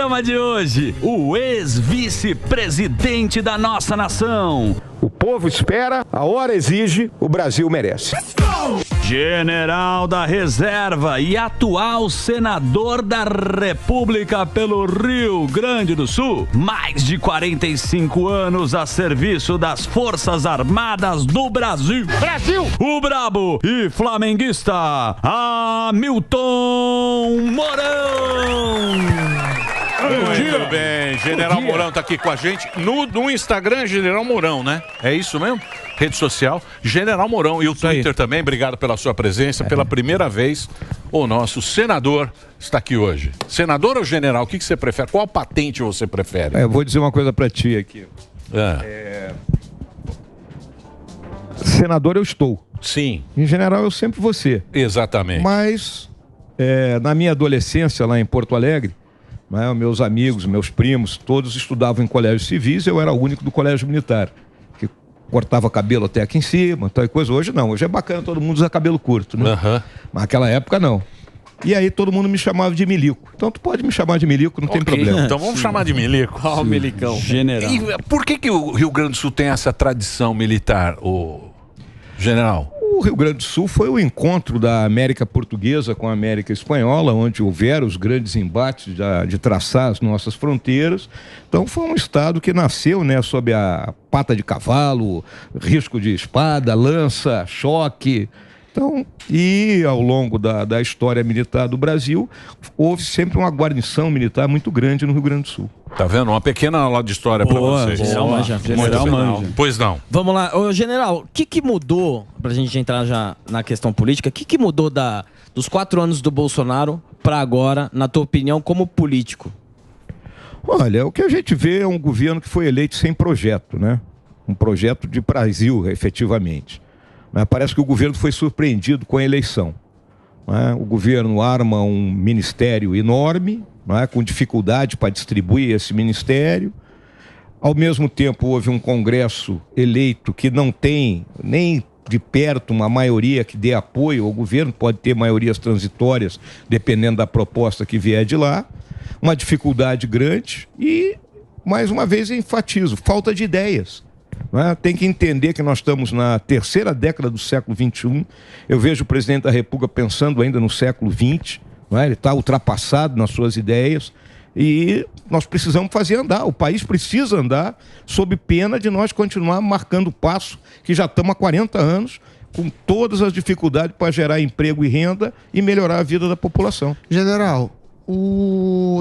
programa de hoje, o ex-vice-presidente da nossa nação. O povo espera, a hora exige, o Brasil merece. General da Reserva e atual senador da República pelo Rio Grande do Sul. Mais de 45 anos a serviço das Forças Armadas do Brasil. Brasil! O brabo e flamenguista Hamilton Mourão. Muito bem, General Mourão tá aqui com a gente no Instagram, General Mourão, né? É isso mesmo? Rede social, General Mourão, e o Twitter também. Obrigado pela sua presença. Pela primeira vez, o nosso senador está aqui hoje. Senador ou general? O que você prefere? Qual patente você prefere? Eu vou dizer uma coisa pra ti aqui. Senador eu estou. Sim. Em general eu sempre vou ser. Exatamente. Mas, na minha adolescência lá em Porto Alegre, meus amigos, meus primos, todos estudavam em colégios civis, eu era o único do colégio militar, que cortava cabelo até aqui em cima, tal coisa. Hoje não, hoje é bacana todo mundo usar cabelo curto, né? Mas naquela época não. E aí todo mundo me chamava de Milico. Então tu pode me chamar de Milico, não tem problema. Então vamos chamar de Milico. Ó, o Milicão. General. E por que o Rio Grande do Sul tem essa tradição militar, o general? O Rio Grande do Sul foi o encontro da América Portuguesa com a América Espanhola, onde houveram os grandes embates de traçar as nossas fronteiras. Então foi um estado que nasceu, né, sob a pata de cavalo, risco de espada, lança, choque. Então, e ao longo da história militar do Brasil, houve sempre uma guarnição militar muito grande no Rio Grande do Sul. Tá vendo? Uma pequena aula de história para vocês. General manja. Pois não. Vamos lá. Ô, general, o que mudou, pra gente entrar já na questão política, o que mudou dos 4 anos do Bolsonaro para agora, na tua opinião, como político? Olha, o que a gente vê é um governo que foi eleito sem projeto, né? Um projeto de Brasil, efetivamente. Parece que o governo foi surpreendido com a eleição. O governo arma um ministério enorme, com dificuldade para distribuir esse ministério. Ao mesmo tempo, houve um Congresso eleito que não tem nem de perto uma maioria que dê apoio ao governo, pode ter maiorias transitórias, dependendo da proposta que vier de lá. Uma dificuldade grande e, mais uma vez, eu enfatizo, falta de ideias. Tem que entender que nós estamos na terceira década do século XXI. Eu vejo o presidente da República pensando ainda no século XX. Ele está ultrapassado nas suas ideias e nós precisamos fazer andar. O país precisa andar sob pena de nós continuar marcando o passo que já estamos há 40 anos, com todas as dificuldades para gerar emprego e renda e melhorar a vida da população. General,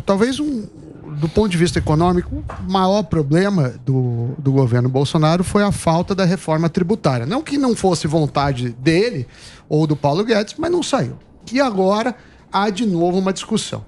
talvez do ponto de vista econômico, o maior problema do governo Bolsonaro foi a falta da reforma tributária. Não que não fosse vontade dele ou do Paulo Guedes, mas não saiu. E agora há de novo uma discussão.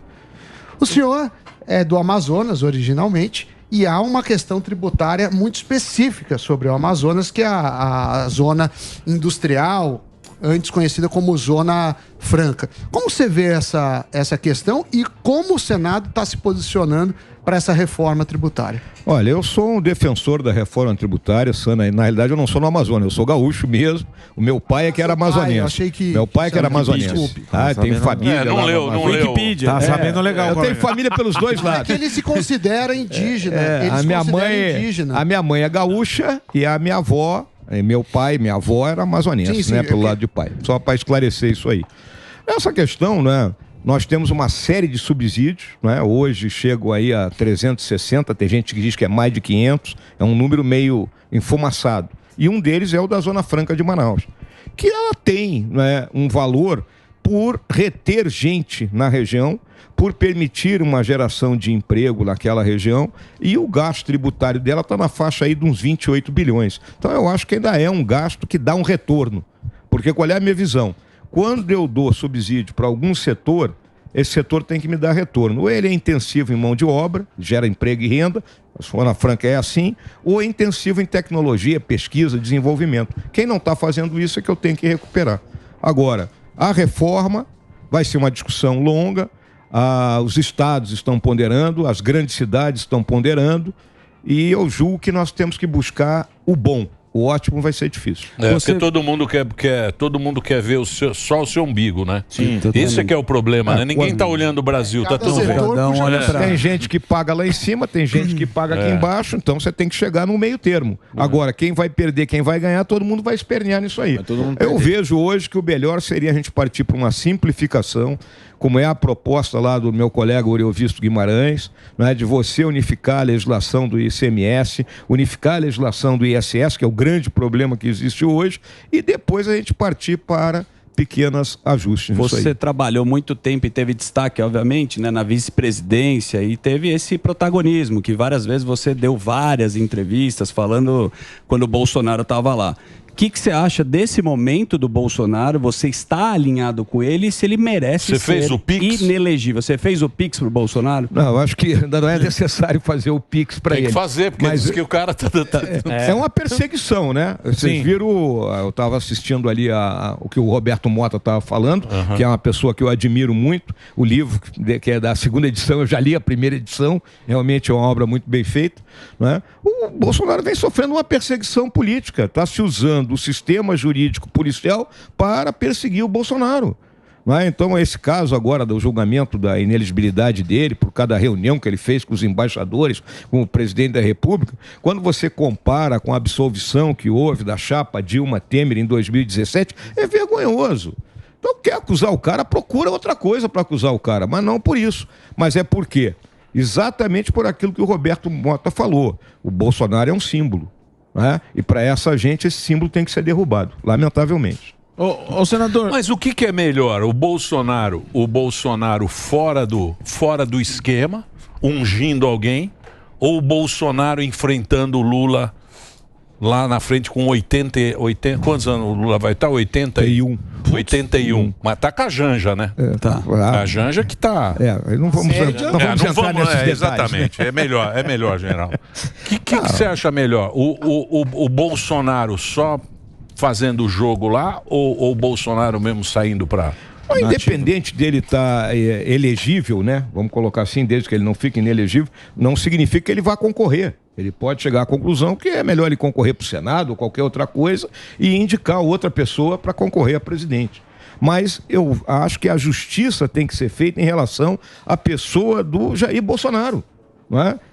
O senhor é do Amazonas originalmente e há uma questão tributária muito específica sobre o Amazonas, que é a zona industrial, antes conhecida como Zona Franca. Como você vê essa questão e como o Senado está se posicionando para essa reforma tributária? Olha, eu sou um defensor da reforma tributária, Sana. Na realidade, eu não sou no Amazonas, eu sou gaúcho mesmo. O meu pai é que era amazonense. Meu pai é que era amazonense. Tem família. Não leu. Wikipedia. Tá sabendo legal. Eu tenho família pelos dois lados. É que ele se considera indígena. A minha mãe é gaúcha e a minha avó, meu pai, minha avó era amazonense, né? Pelo lado de pai. Só para esclarecer isso aí. Essa questão, né? Nós temos uma série de subsídios, né? Hoje chegam aí a 360, tem gente que diz que é mais de 500, é um número meio enfumaçado. E um deles é o da Zona Franca de Manaus, que ela tem, né, um valor por reter gente na região, por permitir uma geração de emprego naquela região, e o gasto tributário dela está na faixa aí de uns 28 bilhões. Então eu acho que ainda é um gasto que dá um retorno, porque qual é a minha visão? Quando eu dou subsídio para algum setor, esse setor tem que me dar retorno. Ou ele é intensivo em mão de obra, gera emprego e renda, a Zona Franca é assim, ou é intensivo em tecnologia, pesquisa, desenvolvimento. Quem não está fazendo isso é que eu tenho que recuperar. Agora, a reforma vai ser uma discussão longa, os estados estão ponderando, as grandes cidades estão ponderando, e eu julgo que nós temos que buscar o bom. o ótimo vai ser difícil. Porque todo mundo quer ver só o seu umbigo, né? Sim, esse é que é o problema, né? Ninguém tá olhando o Brasil, tá tudo bem. Tem gente que paga lá em cima, tem gente que paga aqui embaixo, então você tem que chegar no meio termo. Agora, quem vai perder, quem vai ganhar, todo mundo vai espernear nisso aí. Eu vejo hoje que o melhor seria a gente partir para uma simplificação, como é a proposta lá do meu colega Oriovisto Guimarães, né, de você unificar a legislação do ICMS, unificar a legislação do ISS, que é o grande problema que existe hoje, e depois a gente partir para pequenos ajustes. Você trabalhou muito tempo e teve destaque, obviamente, né, na vice-presidência e teve esse protagonismo, que várias vezes você deu várias entrevistas falando quando o Bolsonaro estava lá. O que você acha desse momento do Bolsonaro? Você está alinhado com ele, se ele merece ser inelegível? Você fez o Pix pro Bolsonaro? Não, eu acho que ainda não é necessário fazer o Pix para ele. Tem que fazer, porque diz que o cara tá... É uma perseguição, né? Vocês viram, eu estava assistindo ali o que o Roberto Mota estava falando, que é uma pessoa que eu admiro muito. O livro, que é da segunda edição, eu já li a primeira edição, realmente é uma obra muito bem feita, né? O Bolsonaro vem sofrendo uma perseguição política, está se usando do sistema jurídico policial para perseguir o Bolsonaro. Então, esse caso agora do julgamento da inelegibilidade dele, por cada reunião que ele fez com os embaixadores, com o presidente da República, quando você compara com a absolvição que houve da chapa Dilma Temer em 2017, é vergonhoso. Então, quer acusar o cara, procura outra coisa para acusar o cara, mas não por isso. Mas é por quê? Exatamente por aquilo que o Roberto Mota falou. O Bolsonaro é um símbolo. E para essa gente esse símbolo tem que ser derrubado, lamentavelmente. Ô senador, mas o que é melhor? O Bolsonaro fora do esquema, ungindo alguém, ou o Bolsonaro enfrentando o Lula lá na frente com 80 quantos anos o Lula vai estar? 81. Mas tá com a Janja, né? Tá. A Janja que tá... Não vamos entrar nesses detalhes. Exatamente, é melhor, general. O que você acha melhor? O Bolsonaro só fazendo o jogo lá ou o Bolsonaro mesmo saindo para... Independente dele estar elegível, né? Vamos colocar assim, desde que ele não fique inelegível, não significa que ele vá concorrer. Ele pode chegar à conclusão que é melhor ele concorrer para o Senado ou qualquer outra coisa e indicar outra pessoa para concorrer a presidente. Mas eu acho que a justiça tem que ser feita em relação à pessoa do Jair Bolsonaro.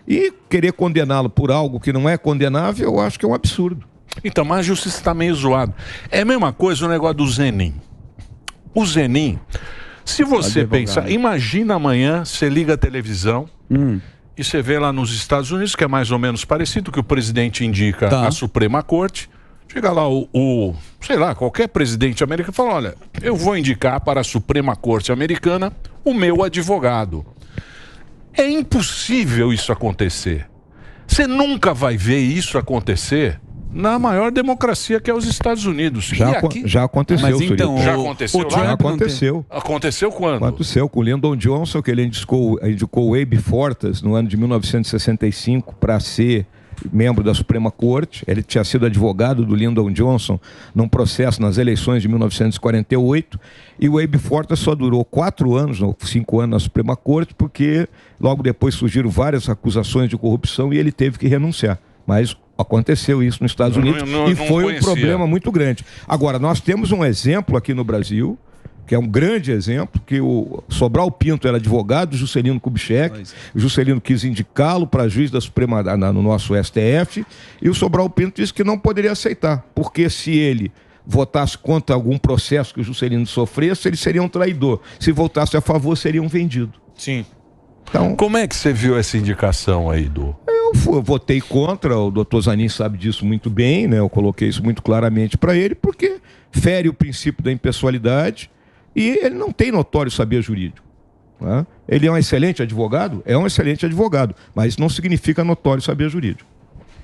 E querer condená-lo por algo que não é condenável, eu acho que é um absurdo. Então, mas a justiça está meio zoada. É a mesma coisa o negócio do Zenin. O Zenin, se você pensar, imagina amanhã, você liga a televisão e você vê lá nos Estados Unidos, que é mais ou menos parecido, que o presidente indica a Suprema Corte, chega lá sei lá, qualquer presidente americano fala, olha, eu vou indicar para a Suprema Corte americana o meu advogado. É impossível isso acontecer. Você nunca vai ver isso acontecer na maior democracia que é os Estados Unidos. Já aconteceu, mas então, já aconteceu lá? Já aconteceu. Aconteceu quando? Aconteceu com o Lyndon Johnson, que ele indicou o Abe Fortas no ano de 1965 para ser membro da Suprema Corte. Ele tinha sido advogado do Lyndon Johnson num processo nas eleições de 1948 e o Abe Fortas só durou 4 anos, 5 anos na Suprema Corte, porque logo depois surgiram várias acusações de corrupção e ele teve que renunciar. Mas aconteceu isso nos Estados Unidos e foi um problema muito grande. Agora, nós temos um exemplo aqui no Brasil, que é um grande exemplo, que o Sobral Pinto era advogado, Juscelino Kubitschek, o Juscelino quis indicá-lo para juiz da Suprema no nosso STF, e o Sobral Pinto disse que não poderia aceitar, porque se ele votasse contra algum processo que o Juscelino sofresse, ele seria um traidor. Se votasse a favor, seria um vendido. Sim. Então, como é que você viu essa indicação aí, do... Eu votei contra, o doutor Zanin sabe disso muito bem, né? Eu coloquei isso muito claramente para ele, porque fere o princípio da impessoalidade e ele não tem notório saber jurídico. Né? Ele é um excelente advogado? É um excelente advogado, mas isso não significa notório saber jurídico.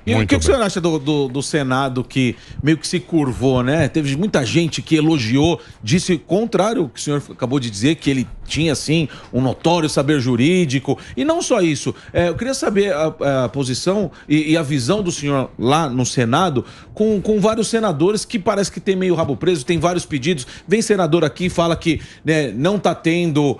E o que o senhor acha do Senado, que meio que se curvou, né? Teve muita gente que elogiou, disse contrário ao que o senhor acabou de dizer, que ele tinha, sim, um notório saber jurídico. E não só isso, eu queria saber a posição e a visão do senhor lá no Senado com vários senadores que parece que tem meio rabo preso, tem vários pedidos. Vem senador aqui e fala que, né, não está tendo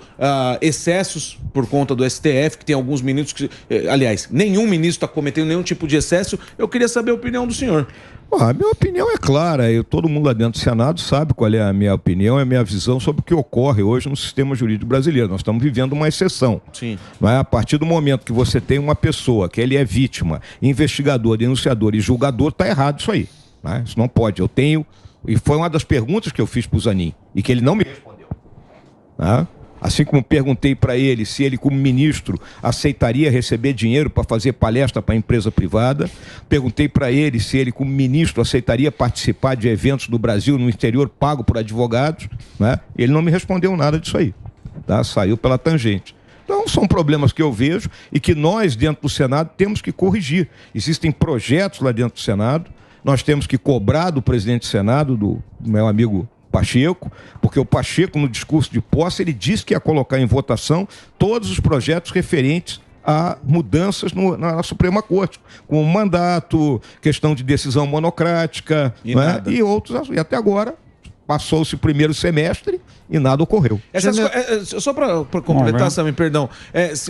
excessos por conta do STF, que tem alguns ministros que, aliás, nenhum ministro está cometendo nenhum tipo de excesso, isso. Eu queria saber a opinião do senhor. A minha opinião é clara, todo mundo lá dentro do Senado sabe qual é a minha opinião, é a minha visão sobre o que ocorre hoje no sistema jurídico brasileiro. Nós estamos vivendo uma exceção. Sim. Não é? A partir do momento que você tem uma pessoa que ele é vítima, investigador, denunciador e julgador, está errado isso aí. Não é? Isso não pode. Eu tenho, e foi uma das perguntas que eu fiz para o Zanin, e que ele não me respondeu. Não é? Assim como perguntei para ele se ele, como ministro, aceitaria receber dinheiro para fazer palestra para a empresa privada. Perguntei para ele se ele, como ministro, aceitaria participar de eventos do Brasil no exterior pago por advogados. Né? Ele não me respondeu nada disso aí. Tá? Saiu pela tangente. Então, são problemas que eu vejo e que nós, dentro do Senado, temos que corrigir. Existem projetos lá dentro do Senado. Nós temos que cobrar do presidente do Senado, do meu amigo Pacheco, porque o Pacheco, no discurso de posse, ele disse que ia colocar em votação todos os projetos referentes a mudanças na Suprema Corte, com mandato, questão de decisão monocrática e outros, e até agora passou-se o primeiro semestre e nada ocorreu. Só para completar, Sammy, perdão.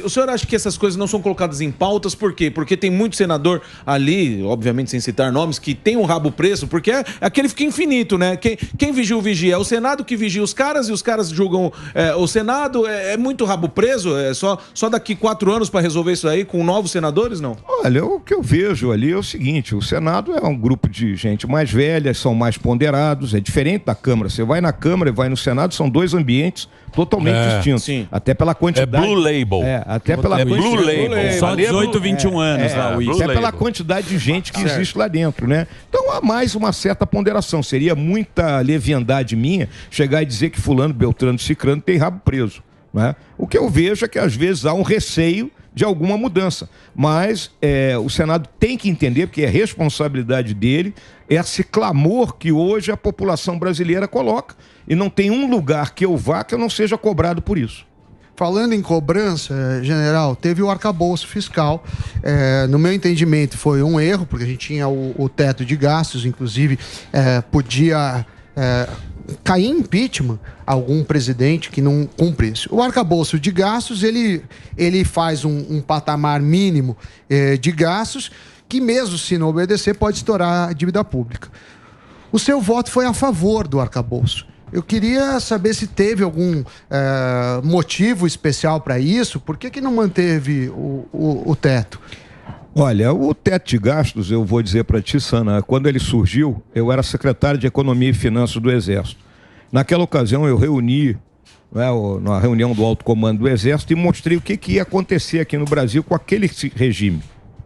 O senhor acha que essas coisas não são colocadas em pautas? Por quê? Porque tem muito senador ali, obviamente sem citar nomes, que tem um rabo preso, porque aquele fica infinito, né? Quem vigia o vigia? É o Senado que vigia os caras e os caras julgam o Senado. É muito rabo preso? É só daqui 4 anos para resolver isso aí com novos senadores, não? Olha, o que eu vejo ali é o seguinte, o Senado é um grupo de gente mais velha, são mais ponderados, é diferente da Câmara. Você vai na Câmara e vai no Senado, são 2 ambientes totalmente distintos. Sim. Até pela quantidade... É Blue Label. Até pela Blue Label. Só 18, 21 anos lá, o até pela quantidade de gente que existe lá dentro, né? Então há mais uma certa ponderação. Seria muita leviandade minha chegar e dizer que fulano, beltrano, cicrano tem rabo preso, né? O que eu vejo é que às vezes há um receio de alguma mudança. Mas o Senado tem que entender, porque é responsabilidade dele, esse clamor que hoje a população brasileira coloca. E não tem um lugar que eu vá que eu não seja cobrado por isso. Falando em cobrança, general, teve o arcabouço fiscal. No meu entendimento foi um erro, porque a gente tinha o teto de gastos, inclusive podia cair em impeachment algum presidente que não cumprisse. O arcabouço de gastos, ele faz um patamar mínimo de gastos que, mesmo se não obedecer, pode estourar a dívida pública. O seu voto foi a favor do arcabouço. Eu queria saber se teve algum motivo especial para isso. Por que não manteve o teto? Olha, o teto de gastos, eu vou dizer para ti, Sana, quando ele surgiu, eu era secretário de Economia e Finanças do Exército. Naquela ocasião, eu reuni, na reunião do alto comando do Exército, e mostrei o que ia acontecer aqui no Brasil com aquele regime,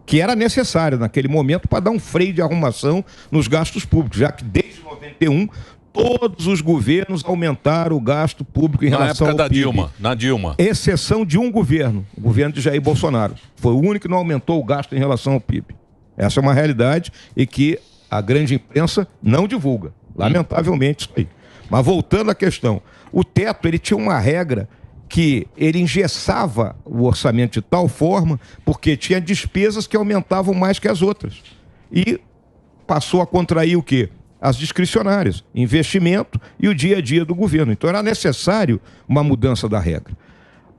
que era necessário naquele momento para dar um freio de arrumação nos gastos públicos, já que desde 91... todos os governos aumentaram o gasto público em relação ao PIB. Na Dilma. Exceção de um governo, o governo de Jair Bolsonaro. Foi o único que não aumentou o gasto em relação ao PIB. Essa é uma realidade e que a grande imprensa não divulga. Lamentavelmente isso aí. Mas voltando à questão, o teto ele tinha uma regra que ele engessava o orçamento de tal forma porque tinha despesas que aumentavam mais que as outras. E passou a contrair o quê? As discricionárias, investimento e o dia a dia do governo. Então era necessário uma mudança da regra.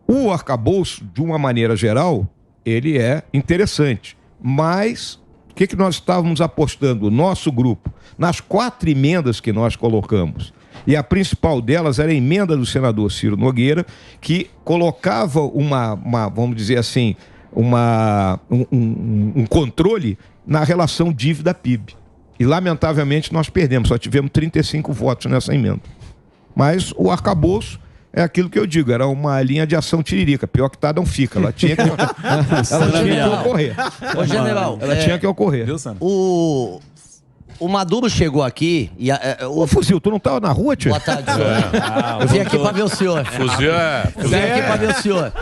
O arcabouço, de uma maneira geral, ele é interessante. Mas o que nós estávamos apostando, o nosso grupo, nas 4 emendas que nós colocamos? E a principal delas era a emenda do senador Ciro Nogueira, que colocava vamos dizer assim, um controle na relação dívida-PIB. E, lamentavelmente, nós perdemos. Só tivemos 35 votos nessa emenda. Mas o arcabouço é aquilo que eu digo. Era uma linha de ação tiririca. Pior que tá, não fica. Ela tinha que ocorrer. Ô, general. Ela tinha que ocorrer. O Maduro chegou aqui e... Ô, Fuzil, tu não estava na rua, tio? Boa tarde, senhor. Eu vim aqui para ver o senhor. Fuzil Eu vim aqui para ver o senhor.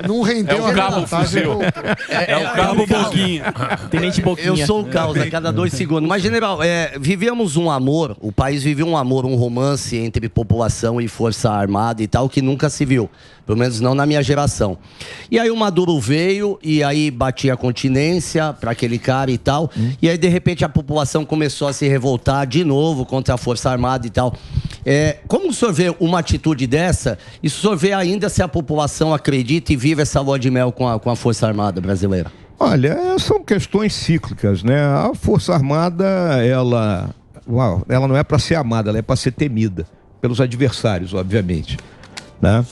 Não rendeu o cabo Fuzil. É o cabo Boquinha. Tenente Boquinha. Eu sou o caos a cada 2 segundos. Mas, general, vivemos um amor, o país viveu um amor, um romance entre população e força armada e tal, que nunca se viu. Pelo menos não na minha geração. E aí o Maduro veio e aí batia a continência para aquele cara e tal. E aí, de repente, a população começou a se revoltar de novo contra a Força Armada e tal. Como o senhor vê uma atitude dessa? E o senhor vê ainda se a população acredita e vive essa lua de mel com a Força Armada brasileira? Olha, são questões cíclicas, né? A Força Armada, ela não é para ser amada, ela é para ser temida pelos adversários, obviamente, né?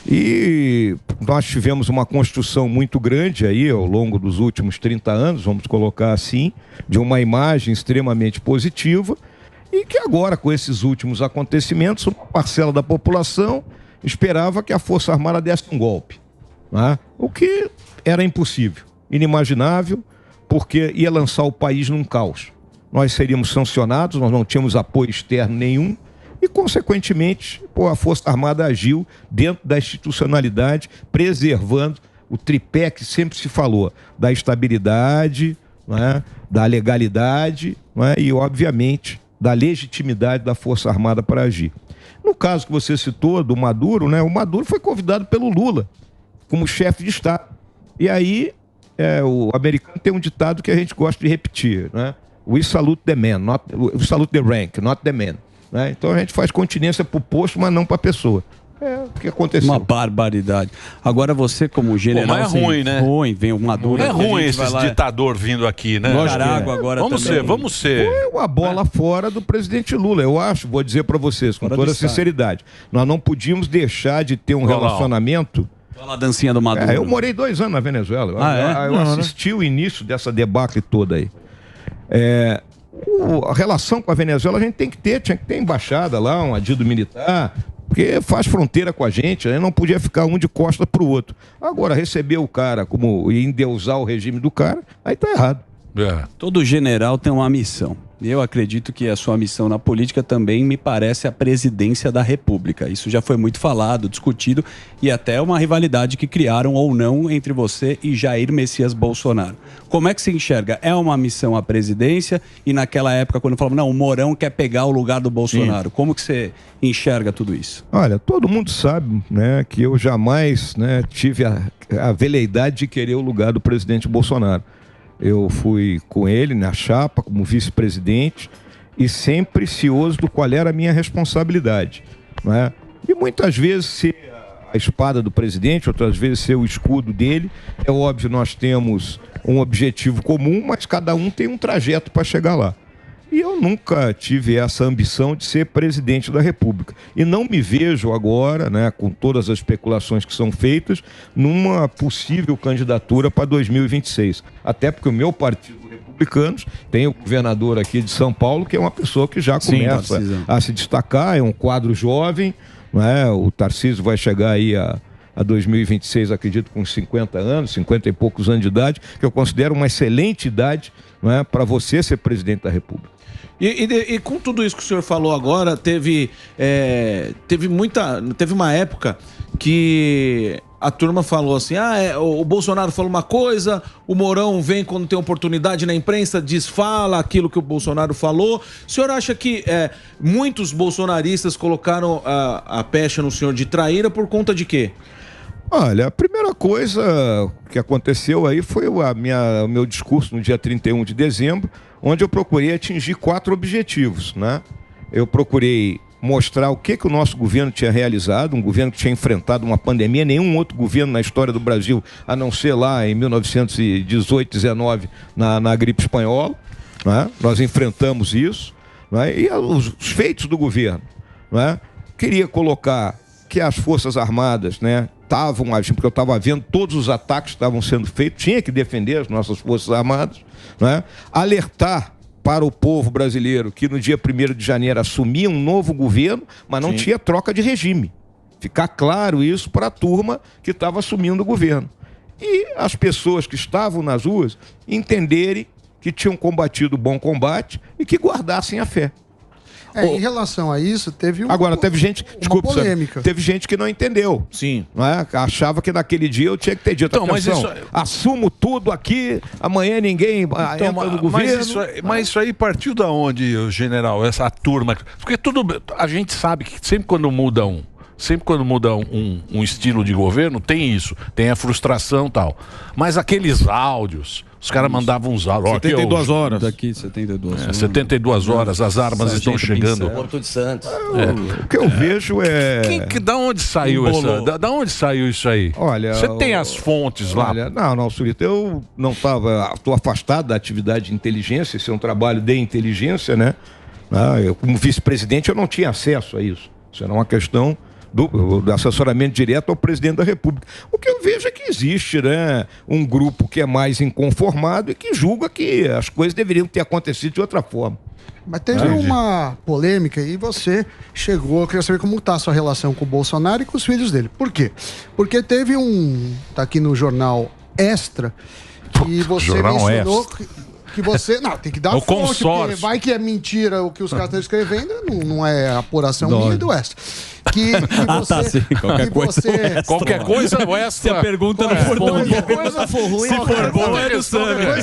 E nós tivemos uma construção muito grande aí ao longo dos últimos 30 anos, vamos colocar assim, de uma imagem extremamente positiva, e que agora, com esses últimos acontecimentos, uma parcela da população esperava que a Força Armada desse um golpe, né? O que era impossível, inimaginável, porque ia lançar o país num caos. Nós seríamos sancionados, nós não tínhamos apoio externo nenhum, e, consequentemente, a Força Armada agiu dentro da institucionalidade, preservando o tripé que sempre se falou, da estabilidade, né, da legalidade, né, e, obviamente, da legitimidade da Força Armada para agir. No caso que você citou, do Maduro, né, o Maduro foi convidado pelo Lula como chefe de Estado. E aí, o americano tem um ditado que a gente gosta de repetir, né? We salute the man, we salute the rank, not the man. Né? Então a gente faz continência para o posto, mas não para a pessoa. É o que aconteceu. Uma barbaridade. Agora você, como general... Pô, mas é ruim, né? Ruim, vem o Maduro. É ruim esse ditador vindo aqui, né? Nicarágua agora vamos ser. Foi uma bola fora do presidente Lula, eu acho, vou dizer para vocês, com toda sinceridade. Nós não podíamos deixar de ter um relacionamento... Fala a dancinha do Maduro. Eu morei 2 anos na Venezuela. Eu assisti o início dessa debacle toda aí. A relação com a Venezuela a gente tinha que ter embaixada lá, um adido militar, porque faz fronteira com a gente, aí não podia ficar um de costa pro outro. Agora, receber o cara e endeusar o regime do cara, aí tá errado. Todo general tem uma missão. Eu acredito que a sua missão na política também me parece a presidência da República. Isso já foi muito falado, discutido, e até uma rivalidade que criaram ou não entre você e Jair Messias Bolsonaro. Como é que se enxerga? É uma missão a presidência? E naquela época, quando falavam, não, o Mourão quer pegar o lugar do Bolsonaro. Sim. Como que você enxerga tudo isso? Olha, todo mundo sabe, né, que eu jamais, né, tive a veleidade de querer o lugar do presidente Bolsonaro. Eu fui com ele na chapa como vice-presidente e sempre cioso do qual era a minha responsabilidade, né? E muitas vezes ser a espada do presidente, outras vezes ser o escudo dele. É óbvio, nós temos um objetivo comum, mas cada um tem um trajeto para chegar lá. E eu nunca tive essa ambição de ser presidente da República. E não me vejo agora, né, com todas as especulações que são feitas, numa possível candidatura para 2026. Até porque o meu partido, Republicanos, tem o governador aqui de São Paulo, que é uma pessoa que já começa a se destacar, é um quadro jovem, né? O Tarcísio vai chegar aí a 2026, acredito, com 50 anos, 50 e poucos anos de idade, que eu considero uma excelente idade, né, para você ser presidente da República. E com tudo isso que o senhor falou agora, teve uma época que a turma falou assim, o Bolsonaro falou uma coisa, o Mourão vem quando tem oportunidade na imprensa, desfala aquilo que o Bolsonaro falou. O senhor acha que muitos bolsonaristas colocaram a pecha no senhor de traíra por conta de quê? Olha, a primeira coisa que aconteceu aí foi o meu discurso no dia 31 de dezembro, onde eu procurei atingir 4 objetivos, né? Eu procurei mostrar o que o nosso governo tinha realizado, um governo que tinha enfrentado uma pandemia, nenhum outro governo na história do Brasil, a não ser lá em 1918, 19, na gripe espanhola, né? Nós enfrentamos isso, né? E os feitos do governo, né? Queria colocar que as Forças Armadas, né, estavam agindo, porque eu estava vendo todos os ataques que estavam sendo feitos, tinha que defender as nossas Forças Armadas, né? Alertar para o povo brasileiro que no dia 1º de janeiro assumia um novo governo, mas não tinha troca de regime. Ficar claro isso para a turma que estava assumindo o governo. E as pessoas que estavam nas ruas entenderem que tinham combatido o bom combate e que guardassem a fé. Em relação a isso, teve teve gente, desculpa, polêmica. Teve gente que não entendeu. Sim. Não é? Achava que naquele dia eu tinha que ter dito, então, atenção, mas assumo tudo aqui, amanhã ninguém entra no governo. Mas isso aí partiu da onde, general, essa turma? Porque a gente sabe que sempre quando muda um estilo de governo, tem isso, tem a frustração e tal. Mas aqueles áudios, Os caras mandavam uns áudios. 72 horas. Daqui 72 horas. 72 horas, as armas estão chegando. Porto de Santos. O que eu vejo é... Da onde saiu da onde saiu isso aí? Olha... Você tem as fontes lá? Olha, não, Surita, eu não estou afastado da atividade de inteligência, esse é um trabalho de inteligência, né? Eu, como vice-presidente, eu não tinha acesso a isso. Isso era uma questão do assessoramento direto ao presidente da República. O que eu vejo é que existe, né, um grupo que é mais inconformado e que julga que as coisas deveriam ter acontecido de outra forma. Mas teve uma polêmica e você chegou, eu queria saber como está a sua relação com o Bolsonaro e com os filhos dele. Por quê? Porque teve tá aqui no jornal Extra, que você mencionou que você... Não, tem que dar fonte, porque vai que é mentira o que os caras estão escrevendo, não é apuração minha do Extra. Que você, sim. Qualquer coisa. Qualquer coisa, o Extra. Se a pergunta não for boa, se for boa, é do Sana.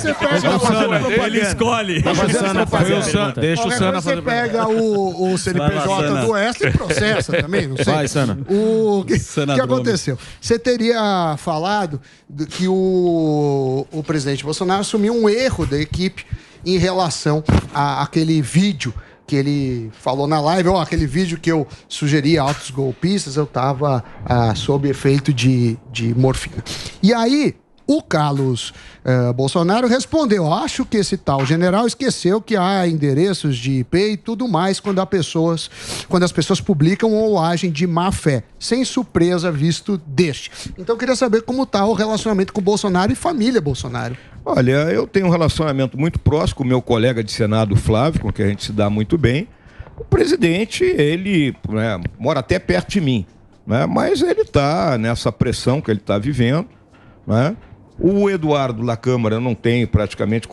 Ele escolhe. Deixa o Sana fazer. Você pega o CNPJ do Extra e processa também, não sei. Vai, Sana. O que aconteceu? Você teria falado que o presidente Bolsonaro assumiu um erro da equipe em relação àquele vídeo que ele falou na live, aquele vídeo que eu sugeri a altos golpistas, eu estava sob efeito de morfina. E aí, o Carlos Bolsonaro respondeu: acho que esse tal general esqueceu que há endereços de IP e tudo mais quando as pessoas publicam ou agem de má fé, sem surpresa visto deste. Então eu queria saber como está o relacionamento com o Bolsonaro e família Bolsonaro. Olha, eu tenho um relacionamento muito próximo com o meu colega de Senado, Flávio, com quem a gente se dá muito bem. O presidente, ele mora até perto de mim, né? Mas ele está nessa pressão que ele está vivendo, né? O Eduardo da Câmara eu não tenho praticamente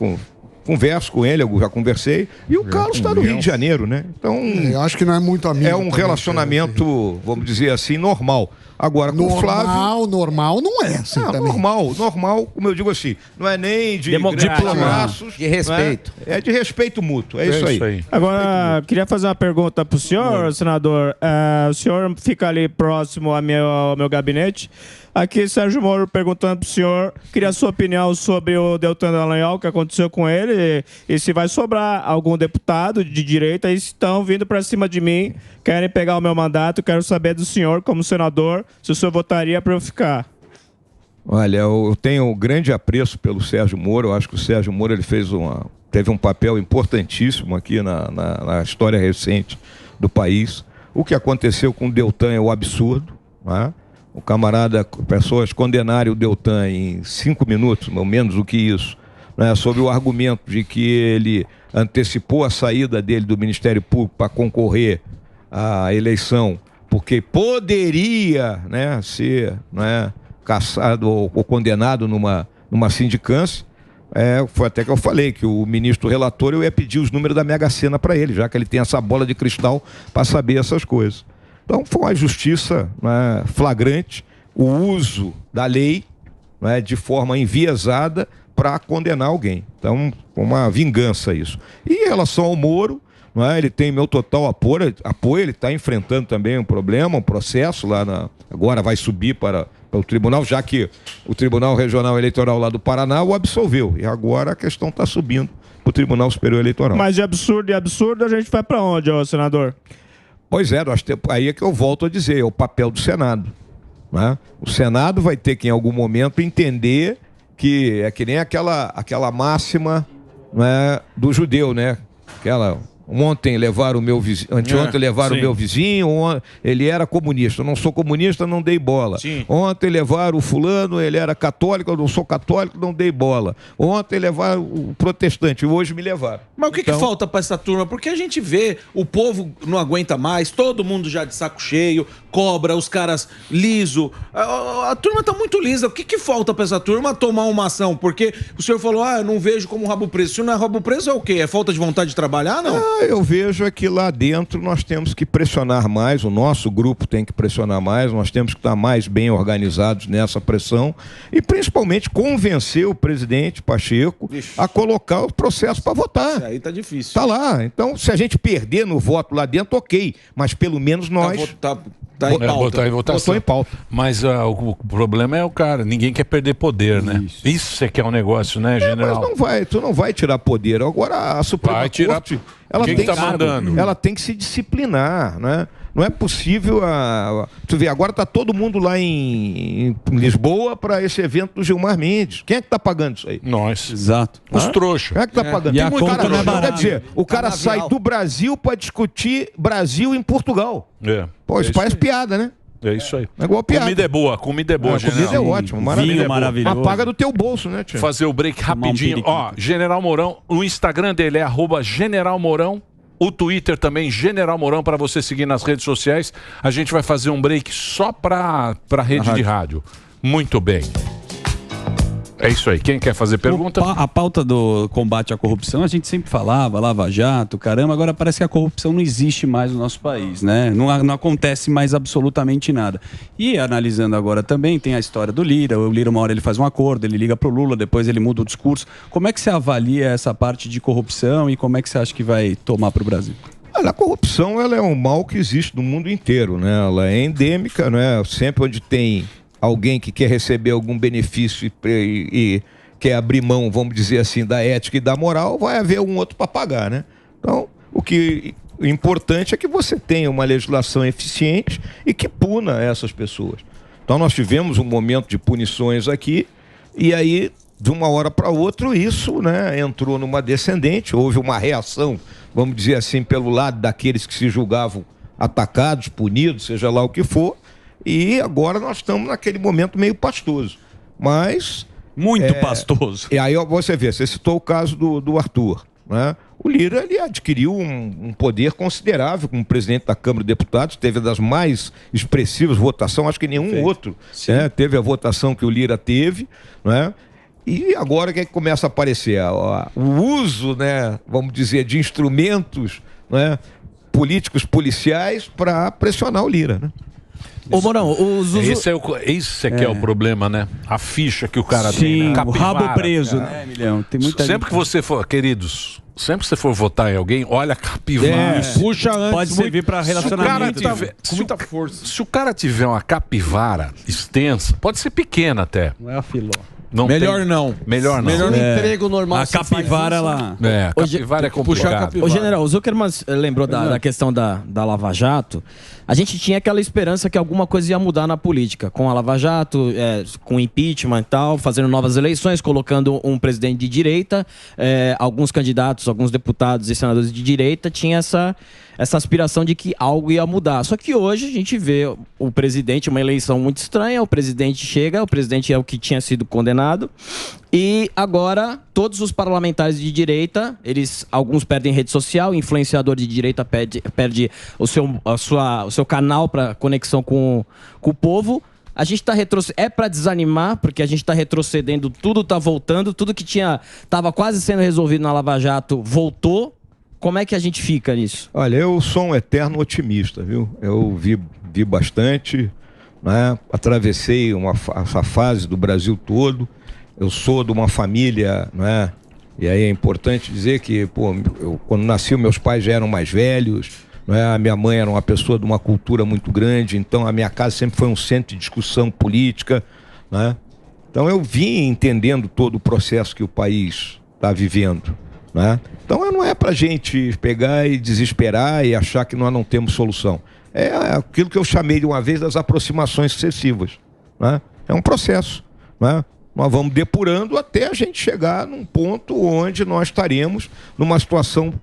converso com ele, eu já conversei. E o Carlos está no Rio de Janeiro, né? Então, eu acho que não é muito amigo. É um relacionamento, vamos dizer assim, normal. Agora, com o Flávio... Normal não é assim também. Normal, como eu digo assim, não é nem de abraços, de respeito. É de respeito mútuo, é isso aí. Agora, queria fazer uma pergunta pro senhor, senador. O senhor fica ali próximo ao meu gabinete. Aqui, Sérgio Moro perguntando pro senhor, queria a sua opinião sobre o Deltan Dallagnol, o que aconteceu com ele, e se vai sobrar algum deputado de direita, e estão vindo para cima de mim, querem pegar o meu mandato, quero saber do senhor, como senador, se o senhor votaria para eu ficar. Olha, eu tenho grande apreço pelo Sérgio Moro, eu acho que o Sérgio Moro ele teve um papel importantíssimo aqui na história recente do país. O que aconteceu com o Deltan é o absurdo, né? O camarada, pessoas condenarem o Deltan em 5 minutos, ou menos do que isso, né, sob o argumento de que ele antecipou a saída dele do Ministério Público para concorrer à eleição, porque poderia, né, ser, né, caçado ou condenado numa sindicância. Foi até que eu falei que o ministro relator, eu ia pedir os números da Mega Sena para ele, já que ele tem essa bola de cristal para saber essas coisas. Então foi uma justiça, né, flagrante, o uso da lei, né, de forma enviesada para condenar alguém. Então, uma vingança isso. E em relação ao Moro, né, ele tem meu total apoio, ele está enfrentando também um problema, um processo lá agora vai subir para o tribunal, já que o Tribunal Regional Eleitoral lá do Paraná o absolveu. E agora a questão está subindo para o Tribunal Superior Eleitoral. Mas de absurdo a gente vai para onde, senador? Pois é, aí é que eu volto a dizer, é o papel do Senado, né? O Senado vai ter que, em algum momento, entender que é que nem aquela máxima, né, do judeu, né? Ontem levaram o meu vizinho, anteontem levaram o meu vizinho, ele era comunista, eu não sou comunista, não dei bola. Sim. Ontem levaram o fulano, ele era católico, eu não sou católico, não dei bola. Ontem levaram o protestante, hoje me levaram. Mas o que falta para essa turma? Porque a gente vê, o povo não aguenta mais, todo mundo já de saco cheio, cobra, os caras liso. A turma tá muito lisa. O que falta para essa turma tomar uma ação? Porque o senhor falou, eu não vejo como rabo preso. Se não é rabo preso, é o quê? É falta de vontade de trabalhar, não? Eu vejo é que lá dentro nós temos que pressionar mais, o nosso grupo tem que pressionar mais, nós temos que estar mais bem organizados nessa pressão e principalmente convencer o presidente Pacheco a colocar o processo para votar. Isso aí tá difícil. Tá lá. Então, se a gente perder no voto lá dentro, ok, mas pelo menos nós... Tá em pauta. Botar em votação. Botou em pauta. Mas o problema é o cara. Ninguém quer perder poder, né? Isso é que é um negócio, né, general? Mas tu não vai tirar poder. Agora a Suprema Vai tirar. Corte, ela Quem tem tá mandando? Ela tem que se disciplinar, né? Não é possível tu vê, agora tá todo mundo lá em Lisboa para esse evento do Gilmar Mendes. Quem é que tá pagando isso aí? Nós. Exato. Os trouxas. Quem é que tá pagando? E a conta não é barata. Quer dizer, o cara sai do Brasil para discutir Brasil em Portugal. Pô, isso parece piada, né? É isso aí. É igual piada. Comida é boa, general. Comida é ótimo, maravilhoso. Vinho maravilhoso. Mas paga do teu bolso, né, tio? Fazer o break rapidinho. Ó, General Mourão, o Instagram dele é @General Mourão. O Twitter também, General Mourão, para você seguir nas redes sociais. A gente vai fazer um break só para rede de rádio. Muito bem. É isso aí. Quem quer fazer pergunta? A pauta do combate à corrupção, a gente sempre falava, Lava Jato, caramba, agora parece que a corrupção não existe mais no nosso país, né? Não acontece mais absolutamente nada. E analisando agora também, tem a história do Lira. O Lira, uma hora ele faz um acordo, ele liga pro Lula, depois ele muda o discurso. Como é que você avalia essa parte de corrupção e como é que você acha que vai tomar pro Brasil? Olha, a corrupção ela é um mal que existe no mundo inteiro, né? Ela é endêmica, né? Sempre onde tem alguém que quer receber algum benefício e quer abrir mão, vamos dizer assim, da ética e da moral, vai haver um outro para pagar, né? Então, o importante é que você tenha uma legislação eficiente e que puna essas pessoas. Então, nós tivemos um momento de punições aqui e aí, de uma hora para outra, isso, né, entrou numa descendente, houve uma reação, vamos dizer assim, pelo lado daqueles que se julgavam atacados, punidos, seja lá o que for. E agora nós estamos naquele momento meio pastoso. Mas... Muito pastoso. E aí você vê, você citou o caso do Arthur, né? O Lira, ele adquiriu um poder considerável como presidente da Câmara de Deputados, teve das mais expressivas votações, acho que nenhum outro, né? Teve a votação que o Lira teve, né? E agora o que é que começa a aparecer? O uso, né, vamos dizer, de instrumentos, né, políticos, policiais para pressionar o Lira, né? Ô, Mourão, Esse que é o problema, né? A ficha que o cara tem, né? O rabo preso, né, Milhão? Tem muita sempre que você for, queridos, sempre que você for votar em alguém, olha a capivara. Puxa antes. Pode servir para relacionamento. Com muita força. Se o cara tiver uma capivara extensa, pode ser pequena até. Não é a filó. Melhor não. Melhor emprego normal. A capivara lá. A capivara é complicado. Ô, general, o Zuckerman lembrou da questão da Lava Jato. A gente tinha aquela esperança que alguma coisa ia mudar na política. Com a Lava Jato, com impeachment e tal, fazendo novas eleições, colocando um presidente de direita, alguns candidatos, alguns deputados e senadores de direita, tinha essa aspiração de que algo ia mudar. Só que hoje a gente vê o presidente, uma eleição muito estranha, o presidente chega, o presidente é o que tinha sido condenado, e agora todos os parlamentares de direita, alguns perdem rede social, influenciador de direita perde o seu canal para conexão com o povo. A gente está retrocedendo, para desanimar, porque a gente está retrocedendo, tudo está voltando, tudo que estava quase sendo resolvido na Lava Jato voltou. Como é que a gente fica nisso? Olha, eu sou um eterno otimista, viu? Eu vi bastante, né? Atravessei essa fase do Brasil todo. Eu sou de uma família, né? E aí é importante dizer que, quando nasci, meus pais já eram mais velhos, né? A minha mãe era uma pessoa de uma cultura muito grande, então a minha casa sempre foi um centro de discussão política, né? Então eu vim entendendo todo o processo que o país está vivendo, né? Então não é para a gente pegar e desesperar e achar que nós não temos solução. É aquilo que eu chamei de uma vez das aproximações sucessivas, né? É um processo, né? Nós vamos depurando até a gente chegar num ponto onde nós estaremos numa situação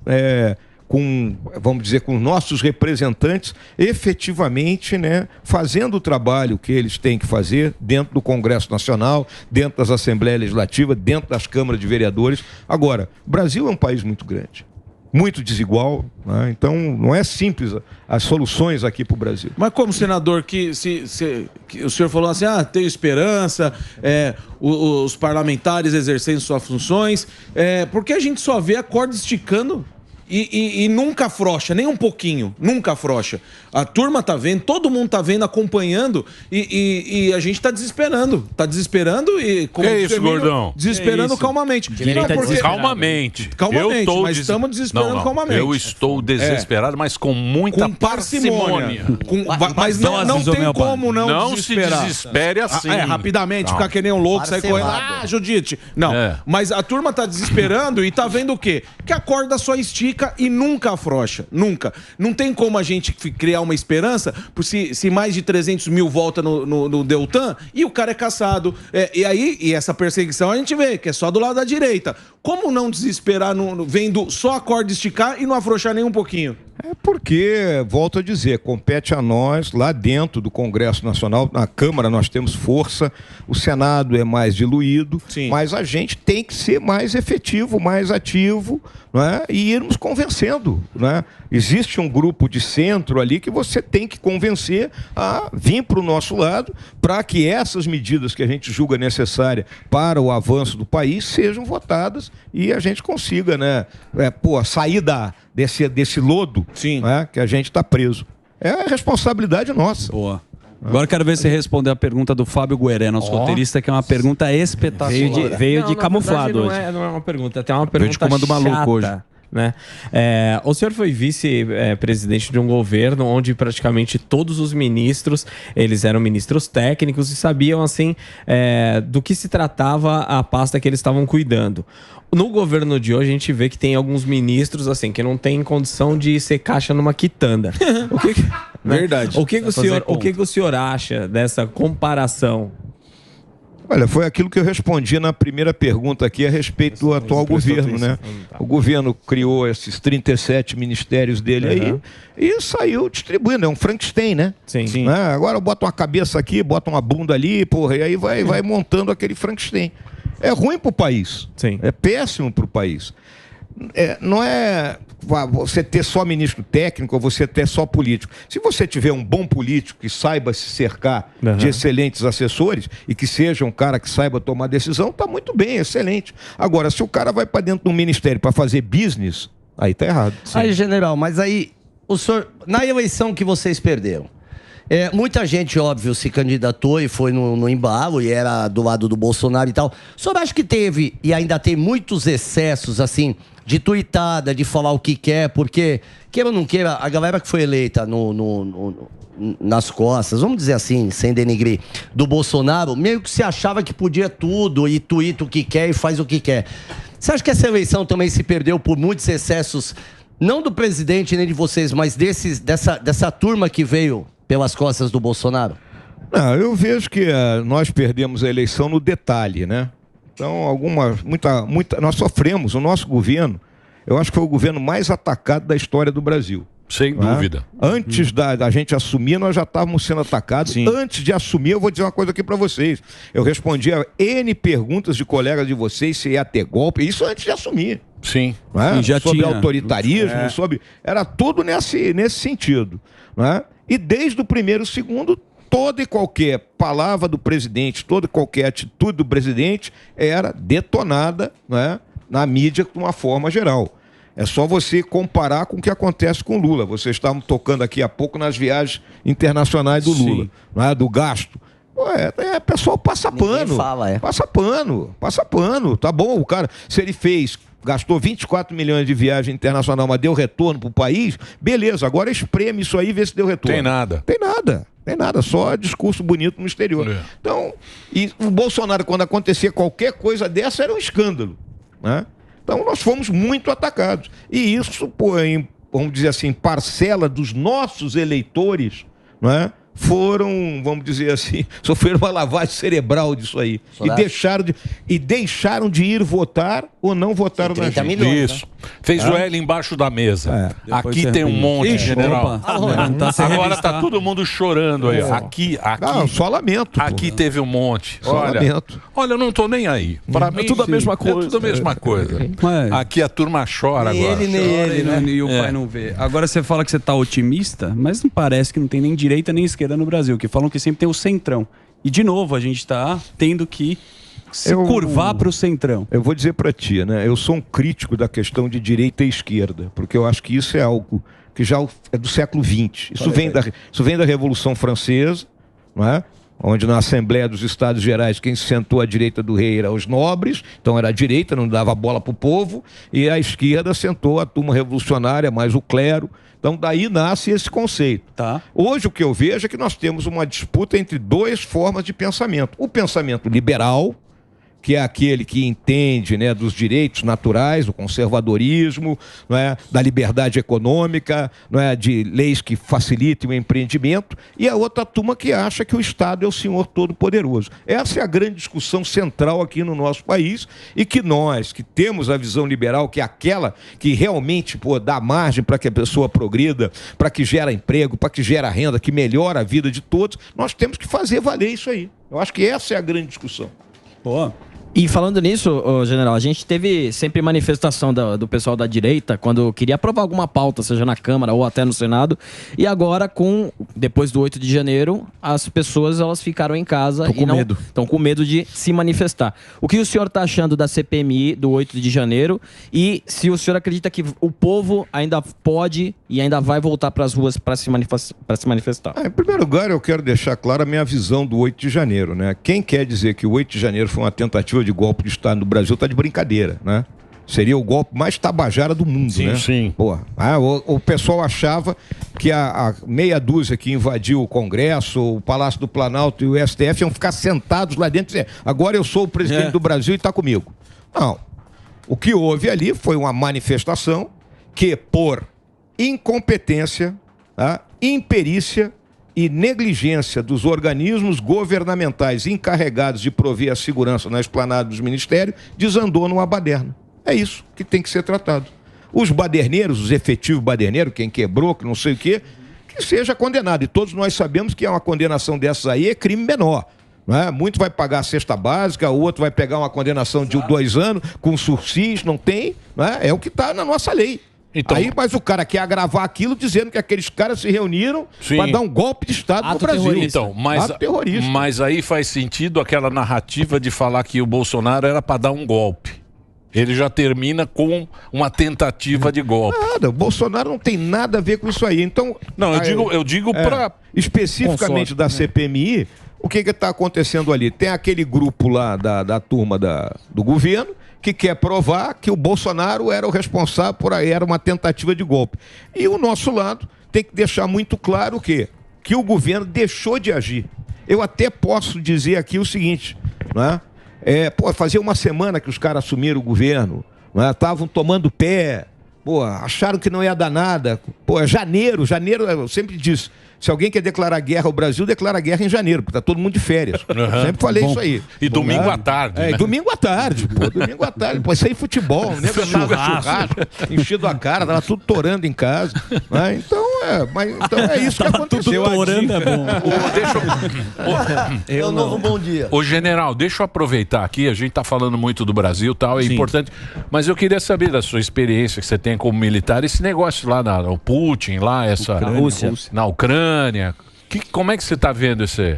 vamos dizer, com nossos representantes efetivamente, né, fazendo o trabalho que eles têm que fazer dentro do Congresso Nacional, dentro das Assembleias Legislativas, dentro das Câmaras de Vereadores. Agora, o Brasil é um país muito grande, muito desigual, né? Então não é simples as soluções aqui para o Brasil. Mas como senador, que o senhor falou assim, tenho esperança, os parlamentares exercendo suas funções, porque a gente só vê a corda esticando e nunca afrouxa, nem um pouquinho, nunca afrouxa. A turma tá vendo, todo mundo tá vendo, acompanhando e a gente tá desesperando. Tá desesperando e... Que é isso, gordão? Desesperando calmamente. Calmamente. Mas estamos desesperando calmamente. Eu estou desesperado, mas com muita parcimônia. Mas não tem como não desesperar. Não se desespere assim. Rapidamente, ficar que nem um louco, sair correndo. Judite. Não, mas a turma tá desesperando e tá vendo o quê? Que a corda só estica e nunca afrouxa, nunca. Não tem como a gente criar uma esperança por se mais de 300 mil volta no Deltan e o cara é caçado. E essa perseguição a gente vê que é só do lado da direita. Como não desesperar vendo só a corda esticar e não afrouxar nem um pouquinho? É porque, volto a dizer, compete a nós, lá dentro do Congresso Nacional, na Câmara nós temos força, o Senado é mais diluído, mas a gente tem que ser mais efetivo, mais ativo, não é? E irmos convencendo. Não é? Existe um grupo de centro ali que você tem que convencer a vir para o nosso lado para que essas medidas que a gente julga necessárias para o avanço do país sejam votadas e a gente consiga, né, sair desse lodo, né, que a gente está preso. É a responsabilidade nossa. Boa. Agora quero ver se responder a pergunta do Fábio Gueré, nosso roteirista, que é uma pergunta espetacular. Veio de camuflado hoje. Não é uma pergunta, tem uma pergunta chata, maluco hoje. Né? O senhor foi vice-presidente de um governo onde praticamente todos os ministros, eles eram ministros técnicos e sabiam assim do que se tratava a pasta que eles estavam cuidando. No governo de hoje a gente vê que tem alguns ministros assim que não tem condição de ser caixa numa quitanda. Verdade. O que o senhor acha dessa comparação? Olha, foi aquilo que eu respondi na primeira pergunta aqui a respeito do atual governo, né? O governo criou esses 37 ministérios dele aí e saiu distribuindo. É um Frankenstein, né? Sim. Né? Agora bota uma cabeça aqui, bota uma bunda ali, porra, e aí vai montando aquele Frankenstein. É ruim para o país. É péssimo para o país. Não é você ter só ministro técnico ou você ter só político. Se você tiver um bom político que saiba se cercar de excelentes assessores e que seja um cara que saiba tomar decisão, tá muito bem, excelente. Agora, se o cara vai para dentro do ministério para fazer business, aí tá errado. Aí, general, mas aí, o senhor, na eleição que vocês perderam, muita gente, óbvio, se candidatou e foi no embalo e era do lado do Bolsonaro e tal. O senhor acha que teve e ainda tem muitos excessos, assim, de tuitada, de falar o que quer, porque, queira ou não queira, a galera que foi eleita nas costas, vamos dizer assim, sem denegrir, do Bolsonaro, meio que se achava que podia tudo e tuita o que quer e faz o que quer. Você acha que essa eleição também se perdeu por muitos excessos, não do presidente nem de vocês, mas dessa turma que veio pelas costas do Bolsonaro? Não, eu vejo que nós perdemos a eleição no detalhe, né? Então, nós sofremos, o nosso governo, eu acho que foi o governo mais atacado da história do Brasil. Sem dúvida. Antes da gente assumir, nós já estávamos sendo atacados. Antes de assumir, eu vou dizer uma coisa aqui para vocês. Eu respondi a N perguntas de colegas de vocês se ia ter golpe, isso antes de assumir. Sim. Já sobre autoritarismo, era tudo nesse sentido. E desde o primeiro e segundo, toda e qualquer palavra do presidente, toda e qualquer atitude do presidente era detonada, na mídia de uma forma geral. É só você comparar com o que acontece com o Lula. Vocês estavam tocando aqui há pouco nas viagens internacionais do Lula, do gasto. O pessoal passa pano. Passa pano. Tá bom, o cara, se ele gastou 24 milhões de viagem internacional, mas deu retorno pro país, beleza, agora espreme isso aí e vê se deu retorno. Tem nada, só discurso bonito no exterior. Então, e o Bolsonaro, quando acontecia qualquer coisa dessa, era um escândalo, né? Então, nós fomos muito atacados. E isso, vamos dizer assim, parcela dos nossos eleitores, né? Foram, vamos dizer assim, sofreram uma lavagem cerebral disso aí. E deixaram de ir votar ou não votaram na gente. Milhões, isso. Né? Fez o L embaixo da mesa. Aqui tem um monte, general. Agora tá todo mundo chorando aí. Aqui. Não, só lamento. Aqui teve um monte. Lamento. Olha, eu não tô nem aí. Para mim, tudo a mesma coisa. É tudo a mesma coisa. Aqui a turma chora agora. Nem ele, e o pai não vê. Agora você fala que você tá otimista, mas não parece que não tem nem direita nem esquerda no Brasil, que falam que sempre tem o centrão. E de novo a gente tá tendo que se curvar para o centrão. Eu vou dizer para ti, né? Eu sou um crítico da questão de direita e esquerda, porque eu acho que isso é algo que já é do século XX. Isso vem da Revolução Francesa, não é? Onde na Assembleia dos Estados Gerais quem se sentou à direita do rei eram os nobres, então era a direita, não dava bola para o povo, e a esquerda sentou a turma revolucionária, mais o clero. Então daí nasce esse conceito. Tá. Hoje o que eu vejo é que nós temos uma disputa entre duas formas de pensamento. O pensamento liberal, que é aquele que entende, né, dos direitos naturais, do conservadorismo, não é, da liberdade econômica, não é, de leis que facilitem o empreendimento, e a outra turma que acha que o Estado é o senhor todo-poderoso. Essa é a grande discussão central aqui no nosso país, e que nós, que temos a visão liberal, que é aquela que realmente dá margem para que a pessoa progrida, para que gera emprego, para que gera renda, que melhora a vida de todos, nós temos que fazer valer isso aí. Eu acho que essa é a grande discussão. Pô. E falando nisso, general, a gente teve sempre manifestação do pessoal da direita quando queria aprovar alguma pauta, seja na Câmara ou até no Senado, e agora, depois do 8 de janeiro, as pessoas elas ficaram em casa estão com medo de se manifestar. O que o senhor está achando da CPMI do 8 de janeiro e se o senhor acredita que o povo ainda pode e ainda vai voltar para as ruas para se manifestar? Em primeiro lugar, eu quero deixar clara a minha visão do 8 de janeiro, né? Quem quer dizer que o 8 de janeiro foi uma tentativa de golpe de Estado no Brasil está de brincadeira, né? Seria o golpe mais tabajara do mundo, né? Sim. Porra, o pessoal achava que a meia dúzia que invadiu o Congresso, o Palácio do Planalto e o STF iam ficar sentados lá dentro e dizer, agora eu sou o presidente do Brasil e está comigo. Não. O que houve ali foi uma manifestação que, por incompetência, imperícia e negligência dos organismos governamentais encarregados de prover a segurança na esplanada dos ministérios, desandou numa baderna. É isso que tem que ser tratado. Os baderneiros, os efetivos baderneiros, quem quebrou, que não sei o quê, que seja condenado. E todos nós sabemos que uma condenação dessas aí é crime menor. Não é? Muito vai pagar a cesta básica, o outro vai pegar uma condenação de 2 anos com sursis, não tem. Não é? É o que está na nossa lei. Então, aí, mas o cara quer agravar aquilo dizendo que aqueles caras se reuniram para dar um golpe de Estado no Brasil. Então, mas aí faz sentido aquela narrativa de falar que o Bolsonaro era para dar um golpe. Ele já termina com uma tentativa de golpe. Nada, o Bolsonaro não tem nada a ver com isso aí. Então, não, eu digo para especificamente da CPMI, o que está acontecendo ali? Tem aquele grupo lá da turma do governo que quer provar que o Bolsonaro era o responsável era uma tentativa de golpe. E o nosso lado tem que deixar muito claro o quê? Que o governo deixou de agir. Eu até posso dizer aqui o seguinte, né? Fazia uma semana que os caras assumiram o governo, estavam tomando pé, acharam que não ia dar nada. Janeiro, eu sempre disse, se alguém quer declarar guerra ao Brasil, declara guerra em janeiro, porque tá todo mundo de férias. Sempre falei isso aí. E domingo à tarde. Né? Domingo à tarde, domingo à tarde. Sem futebol, né? Churrasco, enchido a cara, tava tudo torando em casa. Então é isso que aconteceu. Tudo torando é bom. É o novo bom dia. Ô, general, deixa eu aproveitar aqui, a gente tá falando muito do Brasil e tal, é importante, mas eu queria saber da sua experiência que você tem como militar, esse negócio lá o Putin, lá, na Ucrânia. Como é que você está vendo isso aí?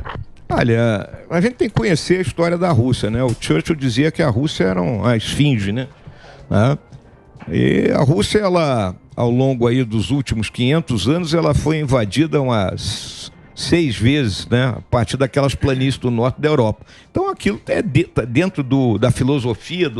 Olha, a gente tem que conhecer a história da Rússia, né? O Churchill dizia que a Rússia era a esfinge, né? E a Rússia, ela, ao longo aí dos últimos 500 anos, ela foi invadida umas 6 vezes, né? A partir daquelas planícies do norte da Europa. Então aquilo é dentro da filosofia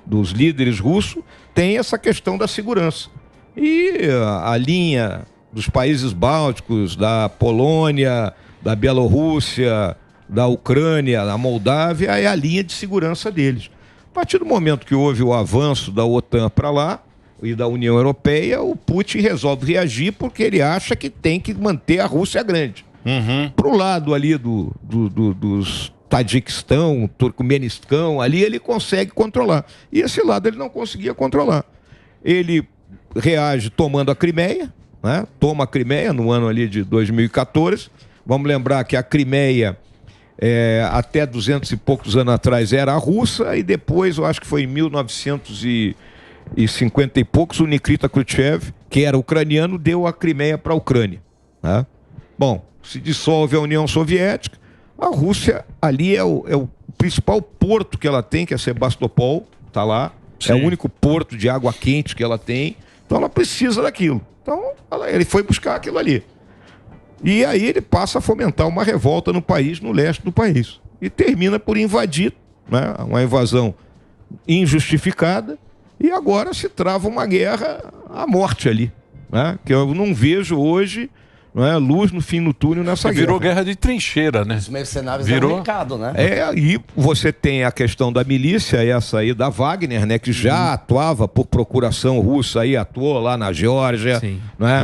dos líderes russos, tem essa questão da segurança. E a linha dos países bálticos, da Polônia, da Bielorrússia, da Ucrânia, da Moldávia, é a linha de segurança deles. A partir do momento que houve o avanço da OTAN para lá e da União Europeia, o Putin resolve reagir porque ele acha que tem que manter a Rússia grande. Para o lado ali dos Tajiquistão, Turcomenistão, ali ele consegue controlar. E esse lado ele não conseguia controlar. Ele reage tomando a Crimeia, né? Toma a Crimeia no ano ali de 2014. Vamos lembrar que a Crimeia, até 200 e poucos anos atrás, era a russa, e depois, eu acho que foi em 1950 e poucos, o Nikita Khrushchev, que era ucraniano, deu a Crimeia para a Ucrânia. Né? Bom, se dissolve a União Soviética, a Rússia ali é o principal porto que ela tem, que é Sebastopol, tá lá. Sim. É o único porto de água quente que ela tem. Então ela precisa daquilo. Então ele foi buscar aquilo ali. E aí ele passa a fomentar uma revolta no país, no leste do país. E termina por invadir, né? Uma invasão injustificada. E agora se trava uma guerra à morte ali, né? Que eu não vejo hoje, não é, luz no fim do túnel nessa guerra. Virou guerra de trincheira, né? Os mercenários virou é um mercado, né? E você tem a questão da milícia, essa aí da Wagner, né? Que já atuava por procuração russa, aí atuou lá na Geórgia, né?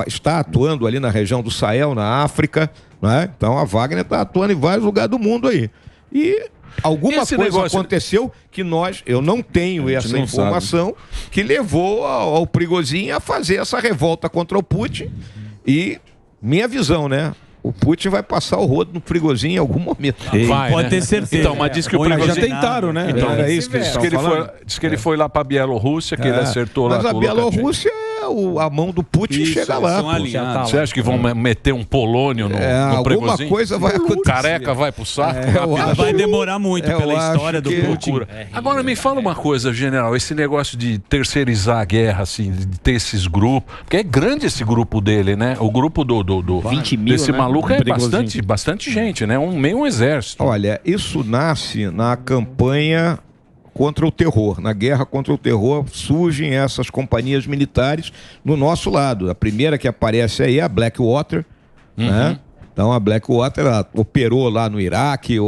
Está atuando ali na região do Sahel, na África, né? Então a Wagner está atuando em vários lugares do mundo aí. E alguma coisa aconteceu que eu não tenho essa informação, que levou ao Prigozhin a fazer essa revolta contra o Putin. E minha visão, né? O Putin vai passar o rodo no Prigozhin em algum momento. Pode ter certeza. Então, mas diz que o Prigozhin... Já tentaram, né? Então, era isso que eles estavam diz que ele foi lá para a Bielorrússia, que ele acertou lá com o Mas a Bielorrússia, a mão do Putin chega lá. Você acha que vão meter um polônio no Prigozhin? Alguma coisa vai acontecer. Careca vai pro saco? Vai demorar muito pela história do Putin. Agora me fala uma coisa, general, esse negócio de terceirizar a guerra, assim, de ter esses grupos, porque é grande esse grupo dele, né? O grupo 20 mil, desse né? maluco é bastante gente, né? Meio um exército. Olha, isso nasce na campanha contra o terror. Na guerra contra o terror surgem essas companhias militares no nosso lado. A primeira que aparece aí é a Blackwater, né? Então a Blackwater operou lá no Iraque,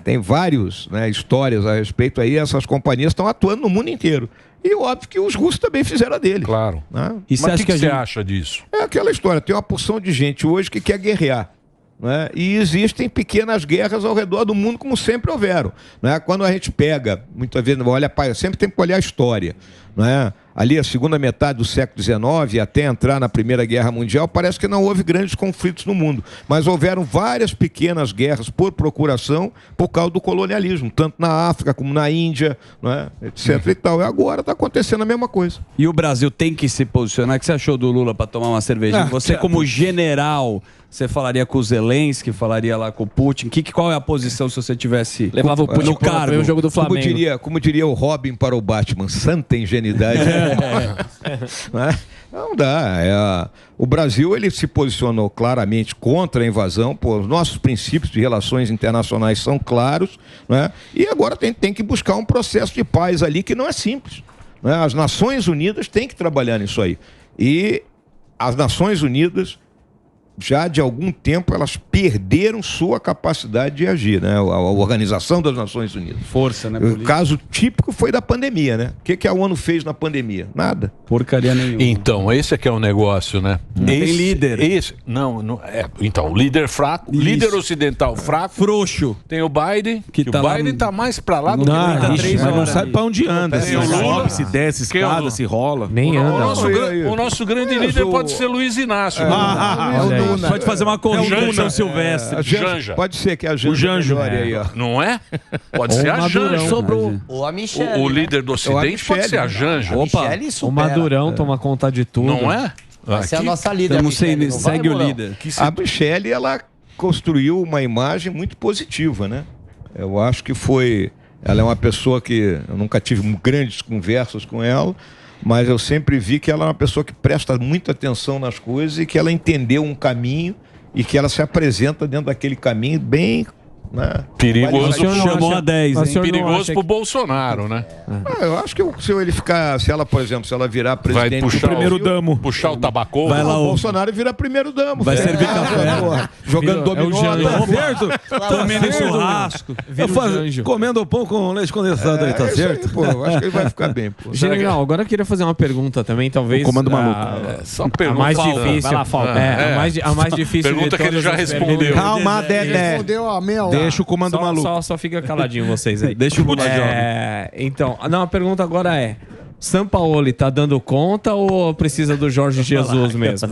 tem várias, né, histórias a respeito aí. Essas companhias estão atuando no mundo inteiro. E óbvio que os russos também fizeram a dele. Claro. Né? Mas o que você acha disso? É aquela história, tem uma porção de gente hoje que quer guerrear. Né? E existem pequenas guerras ao redor do mundo, como sempre houveram. Né? Quando a gente pega, muitas vezes, sempre tem que olhar a história. Né? Ali, a segunda metade do século XIX, até entrar na Primeira Guerra Mundial, parece que não houve grandes conflitos no mundo. Mas houveram várias pequenas guerras por procuração, por causa do colonialismo, tanto na África como na Índia, né? Etc. E tal. E agora está acontecendo a mesma coisa. E o Brasil tem que se posicionar. O que você achou do Lula para tomar uma cervejinha? Você, como general, você falaria com o Zelensky, falaria lá com o Putin? Qual é a posição se você tivesse levava o Putin no cargo? O jogo do Flamengo. Como diria o Robin para o Batman, santa ingenuidade. Não dá. O Brasil ele se posicionou claramente contra a invasão. Os nossos princípios de relações internacionais são claros, né? E agora tem que buscar um processo de paz ali que não é simples, né? As Nações Unidas têm que trabalhar nisso aí. E as Nações Unidas, já de algum tempo, elas perderam sua capacidade de agir, né? A Organização das Nações Unidas. Força, né? O caso típico foi da pandemia, né? O que a ONU fez na pandemia? Nada. Porcaria nenhuma. Então, esse é que é o negócio, né? Tem líder. Então, o líder fraco, líder ocidental fraco. Frouxo. Tem o Biden, que o Biden tá mais pra lá do que mas não sabe pra onde anda. Se Lula, se desce escada, se rola. Nem anda. O nosso grande líder pode ser Luiz Inácio. Pode fazer uma conjunção Silvestre. Janja. Pode ser que a Janja. O Janjo. Aí, ó. Não é? Pode ser a Janja. Ou a Michelle. O líder do Ocidente pode ser a Janja. Opa, o Madurão toma conta de tudo. Não é? Essa é a nossa líder. Segue o líder. A Michelle, ela construiu uma imagem muito positiva, né? Eu acho que ela é uma pessoa que eu nunca tive grandes conversas com ela, mas eu sempre vi que ela é uma pessoa que presta muita atenção nas coisas e que ela entendeu um caminho e que ela se apresenta dentro daquele caminho bem... Né? Perigoso. Chamou a 10, hein? Perigoso pro Bolsonaro, né? Eu acho que se ela, por exemplo, se ela virar presidente do primeiro damo, puxar o tabaco, vai lá o Bolsonaro vira primeiro damo. Vai servir café. Jogando dominó. Tá certo? Comendo churrasco. Comendo pão com leite condensado aí, tá certo? Aí, pô, acho que ele vai ficar bem, pô. General, agora eu queria fazer uma pergunta também, talvez. O comando maluco. Só a mais difícil. A mais difícil. Pergunta que ele já respondeu. Calma, Dedé. Respondeu a meia hora. Deixa o comando maluco. Só fica caladinho vocês aí. Deixa o Lula Então, a pergunta agora é: Sampaoli tá dando conta ou precisa do Jorge Jesus mesmo?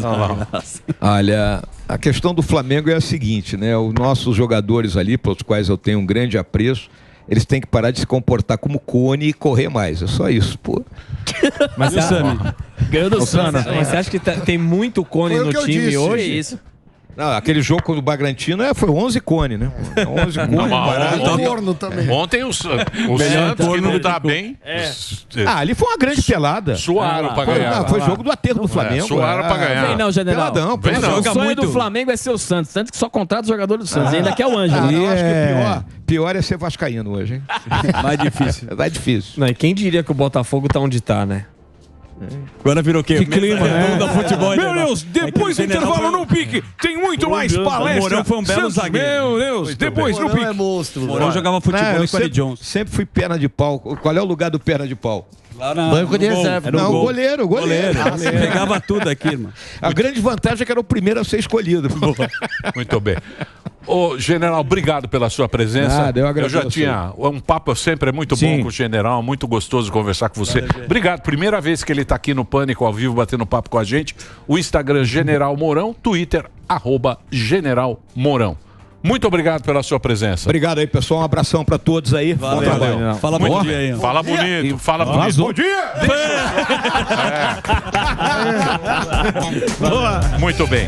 Olha, a questão do Flamengo é a seguinte, né? Os nossos jogadores ali, pelos quais eu tenho um grande apreço, eles têm que parar de se comportar como Cone e correr mais. É só isso, pô. Mas ganhou do Sana. Mas você acha que tem muito Cone no time hoje? Isso. Não, aquele jogo contra o Bragantino foi 11 cone, né? 11 cone. Forno também. Ontem o Santos, que não tá bem... ali foi uma grande pelada. Suaram pra ganhar. Foi jogo do aterro do Flamengo. Suaram pra ganhar. Vem não, general. Peladão. O sonho do Flamengo é ser o Santos. Tanto que só contrata o jogador do Santos. Ainda que é o Ângelo. Eu acho que pior é ser vascaíno hoje, hein? Mais difícil. Mais difícil. Não, e quem diria que o Botafogo tá onde tá, né? Agora virou o quê? Que clima, né? Futebol, Meu Deus, depois do intervalo no pique, tem muito mais palestra. O Mourão foi um belo zagueiro. Meu Deus, depois no pique. É monstro. O Mourão jogava futebol com o Eddie Jones. Sempre fui perna de pau. Qual é o lugar do perna de pau? Banco de reserva. Não, o goleiro. Pegava tudo aqui, irmão. A grande vantagem é que era o primeiro a ser escolhido. Muito bem. Ô, general, obrigado pela sua presença. Nada, eu agradeço. já tinha... Um papo sempre é muito bom com o general, muito gostoso conversar com você. Obrigado. Primeira vez que ele está aqui no Pânico ao vivo, batendo papo com a gente. O Instagram, General Mourão. Twitter, @General Mourão. Muito obrigado pela sua presença. Obrigado aí, pessoal. Um abração para todos aí. Bom trabalho. Fala bom dia aí. Fala bonito. Fala bonito. Bom dia! Muito bem.